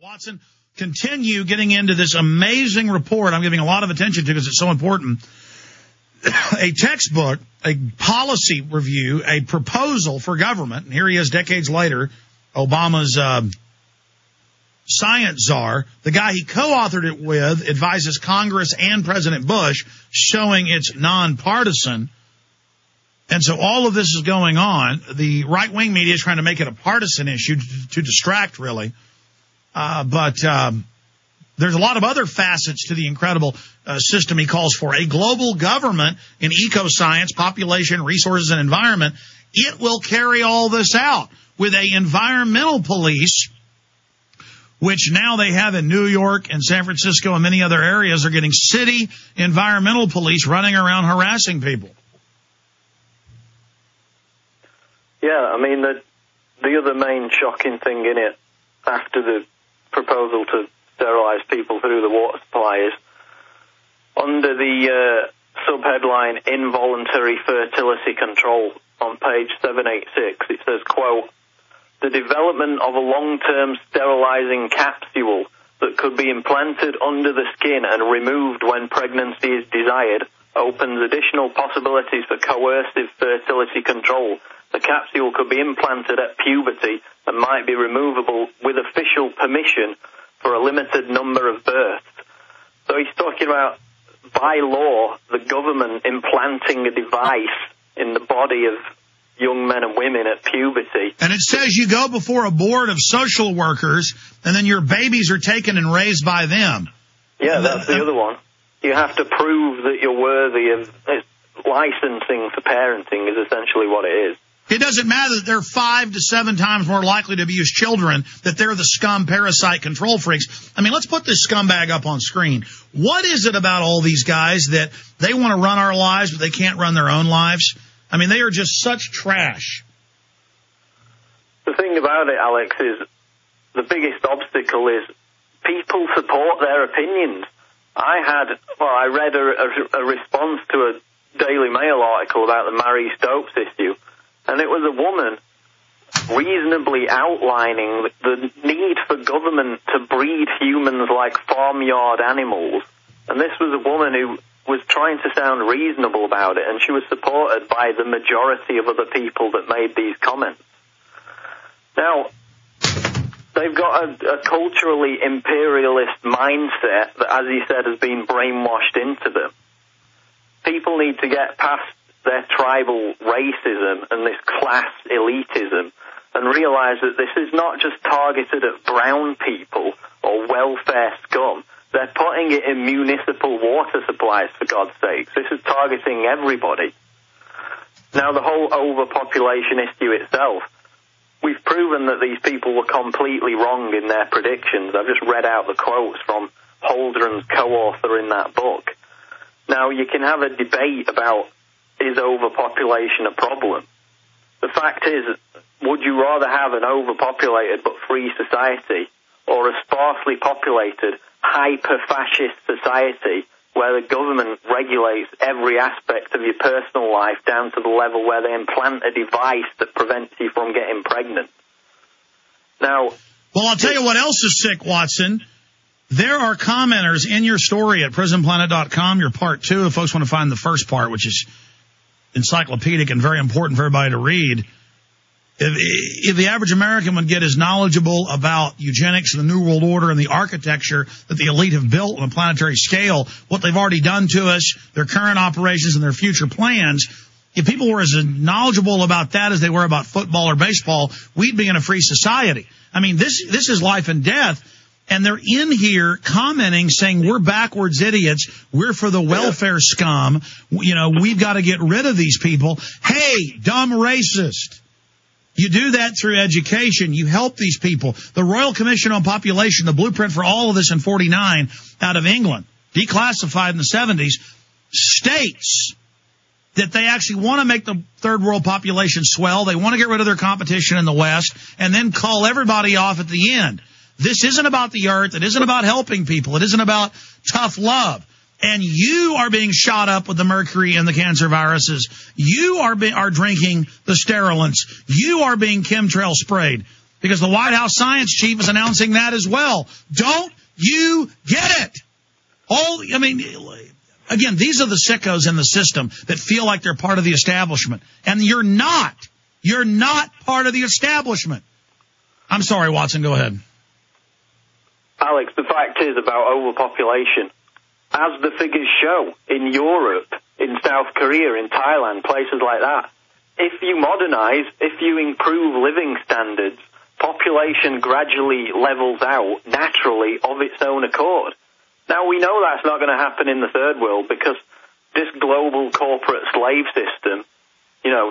Watson, continue getting into this amazing report I'm giving a lot of attention to because it's so important. A textbook, a policy review, a proposal for government, and here he is decades later, Obama's science czar, the guy he co-authored it with, advises Congress and President Bush, showing it's nonpartisan. And so all of this is going on. The right-wing media is trying to make it a partisan issue to distract, really. But there's a lot of other facets to the incredible system he calls for. A global government in ecoscience, population, resources, and environment. It will carry all this out with a environmental police, which now they have in New York and San Francisco and many other areas. They're getting city environmental police running around harassing people. Yeah, I mean, the other main shocking thing in it, after the proposal to sterilize people through the water supply, is under the subheadline involuntary fertility control on page 786, it says, quote, the development of a long-term sterilizing capsule that could be implanted under the skin and removed when pregnancy is desired opens additional possibilities for coercive fertility control. The capsule could be implanted at puberty and might be removable with official permission for a limited number of births. So he's talking about, by law, the government implanting a device in the body of young men and women at puberty. And it says you go before a board of social workers, and then your babies are taken and raised by them. Yeah, that's the other one. You have to prove that you're worthy of licensing for parenting is essentially what it is. It doesn't matter that they're 5 to 7 times more likely to abuse children, that they're the scum parasite control freaks. I mean, let's put this scumbag up on screen. What is it about all these guys that they want to run our lives, but they can't run their own lives? I mean, they are just such trash. The thing about it, Alex, is the biggest obstacle is people support their opinions. I read a response to a Daily Mail article about the Marie Stopes issue, and it was a woman reasonably outlining the need for government to breed humans like farmyard animals. And this was a woman who was trying to sound reasonable about it, and she was supported by the majority of other people that made these comments. Now, they've got a culturally imperialist mindset that, as he said, has been brainwashed into them. People need to get past their tribal racism and this class elitism and realize that this is not just targeted at brown people or welfare scum. They're putting it in municipal water supplies, for God's sakes. This is targeting everybody. Now, the whole overpopulation issue itself, we've proven that these people were completely wrong in their predictions. I've just read out the quotes from Holdren's co-author in that book. Now, you can have a debate about, is overpopulation a problem? The fact is, would you rather have an overpopulated but free society or a sparsely populated, hyper-fascist society where the government regulates every aspect of your personal life down to the level where they implant a device that prevents you from getting pregnant? Now, well, I'll tell you what else is sick, Watson. There are commenters in your story at prisonplanet.com, your part 2, if folks want to find the first part, which is encyclopedic and very important for everybody to read. If the average American would get as knowledgeable about eugenics and the New World Order and the architecture that the elite have built on a planetary scale, what they've already done to us, their current operations and their future plans, if people were as knowledgeable about that as they were about football or baseball, we'd be in a free society. I mean, this is life and death. And they're in here commenting, saying, we're backwards idiots. We're for the welfare scum. You know, we've got to get rid of these people. Hey, dumb racist. You do that through education. You help these people. The Royal Commission on Population, the blueprint for all of this in 49 out of England, declassified in the 70s, states that they actually want to make the third world population swell. They want to get rid of their competition in the West and then call everybody off at the end. This isn't about the earth. It isn't about helping people. It isn't about tough love. And you are being shot up with the mercury and the cancer viruses. You are drinking the sterilants. You are being chemtrail sprayed. because the White House science chief is announcing that as well. Don't you get it? Again, these are the sickos in the system that feel like they're part of the establishment. And you're not. You're not part of the establishment. I'm sorry, Watson, go ahead. Alex, the fact is about overpopulation, as the figures show, in Europe, in South Korea, in Thailand, places like that, if you modernize, if you improve living standards, population gradually levels out naturally of its own accord. Now, we know that's not going to happen in the third world because this global corporate slave system,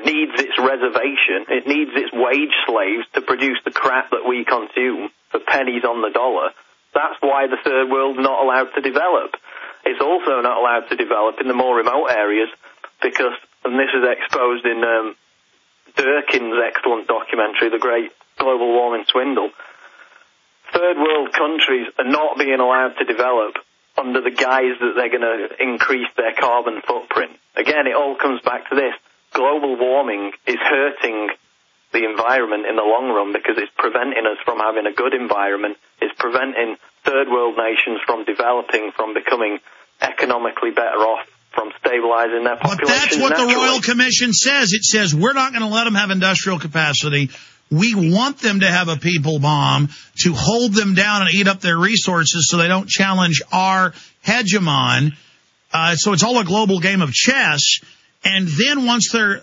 needs its reservation. It needs its wage slaves to produce the crap that we consume for pennies on the dollar. That's why the third world's not allowed to develop. It's also not allowed to develop in the more remote areas because, and this is exposed in Durkin's excellent documentary, The Great Global Warming Swindle, third world countries are not being allowed to develop under the guise that they're going to increase their carbon footprint. Again, it all comes back to this. Global warming is hurting the environment in the long run because it's preventing us from having a good environment. It's preventing third world nations from developing, from becoming economically better off, from stabilizing their populations. But that's what naturally. The Royal Commission says. It says we're not going to let them have industrial capacity. We want them to have a people bomb to hold them down and eat up their resources so they don't challenge our hegemon. So it's all a global game of chess. And then once their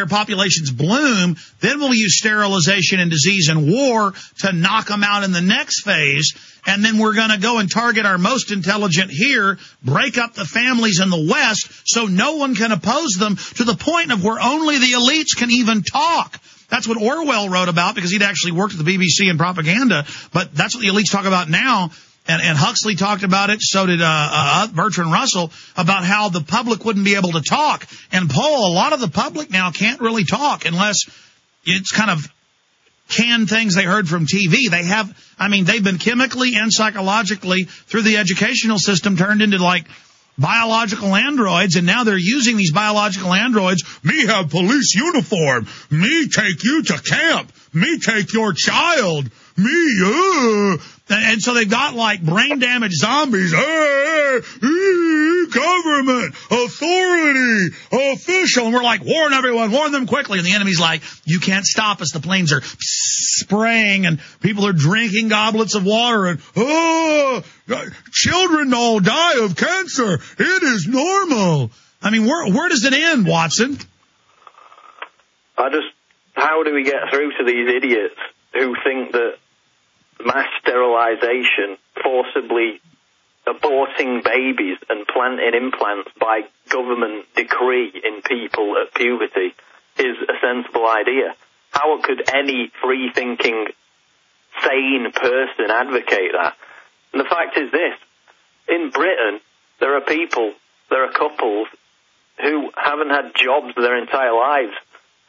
populations bloom, then we'll use sterilization and disease and war to knock them out in the next phase. And then we're going to go and target our most intelligent here, break up the families in the West so no one can oppose them to the point of where only the elites can even talk. That's what Orwell wrote about because he'd actually worked at the BBC in propaganda. But that's what the elites talk about now. And Huxley talked about it, so did Bertrand Russell, about how the public wouldn't be able to talk. And Paul, a lot of the public now can't really talk unless it's kind of canned things they heard from TV. They've been chemically and psychologically through the educational system turned into like biological androids, and now they're using these biological androids. Me have police uniform. Me take you to camp. Me take your child. Me, And so they've got like brain damaged zombies. Hey, government, authority, official. And we're like, warn everyone, warn them quickly. And the enemy's like, you can't stop us. The planes are spraying and people are drinking goblets of water and, children all die of cancer. It is normal. I mean, where does it end, Watson? How do we get through to these idiots who think that mass sterilization, forcibly aborting babies and planting implants by government decree in people at puberty is a sensible idea? How could any free-thinking, sane person advocate that? And the fact is this. In Britain, there are couples who haven't had jobs their entire lives.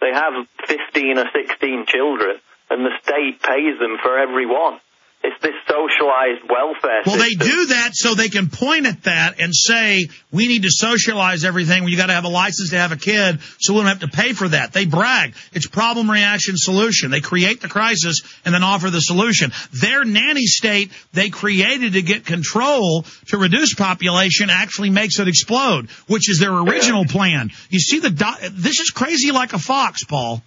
They have 15 or 16 children, and the state pays them for every one. It's this socialized welfare system. Well, they do that so they can point at that and say, we need to socialize everything. You got to have a license to have a kid, so we don't have to pay for that. They brag. It's problem, reaction, solution. They create the crisis and then offer the solution. Their nanny state they created to get control to reduce population actually makes it explode, which is their original plan. You see, this is crazy like a fox, Paul.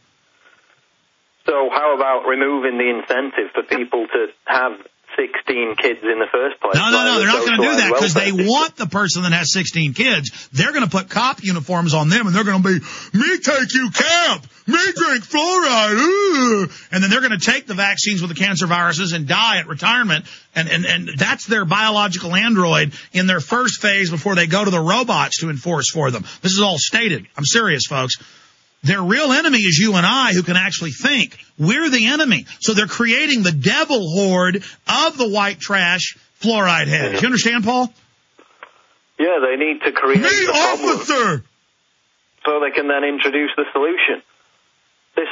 So how about removing the incentive for people to have 16 kids in the first place? No, they're not going to do that because they want the person that has 16 kids. They're going to put cop uniforms on them, and they're going to be, me take you camp, me drink fluoride, and then they're going to take the vaccines with the cancer viruses and die at retirement, and that's their biological android in their first phase before they go to the robots to enforce for them. This is all stated. I'm serious, folks. Their real enemy is you and I who can actually think. We're the enemy. So they're creating the devil horde of the white trash fluoride heads. You understand, Paul? Yeah, they need to create the problem officer, so they can then introduce the solution. This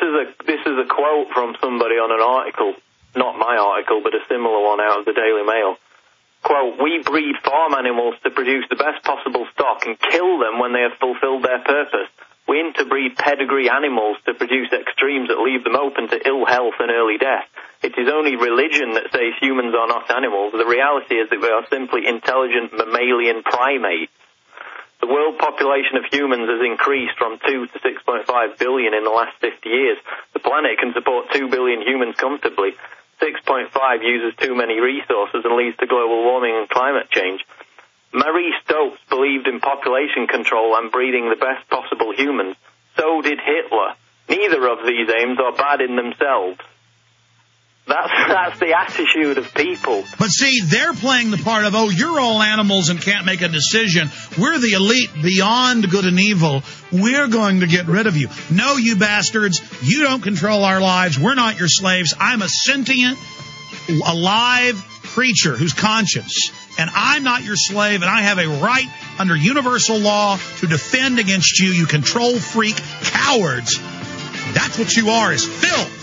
is a quote from somebody on an article, not my article, but a similar one out of the Daily Mail. Quote, we breed farm animals to produce the best possible stock and kill them when they have fulfilled their purpose. We interbreed pedigree animals to produce extremes that leave them open to ill health and early death. It is only religion that says humans are not animals. The reality is that we are simply intelligent mammalian primates. The world population of humans has increased from 2 to 6.5 billion in the last 50 years. The planet can support 2 billion humans comfortably. 6.5 uses too many resources and leads to global warming and climate change. Marie Stopes believed in population control and breeding the best possible humans. So did Hitler. Neither of these aims are bad in themselves. That's the attitude of people. But see, they're playing the part of, oh, you're all animals and can't make a decision. We're the elite beyond good and evil. We're going to get rid of you. No, you bastards. You don't control our lives. We're not your slaves. I'm a sentient, alive creature who's conscious. And I'm not your slave, and I have a right under universal law to defend against you, you control freak cowards. That's what you are, is filth.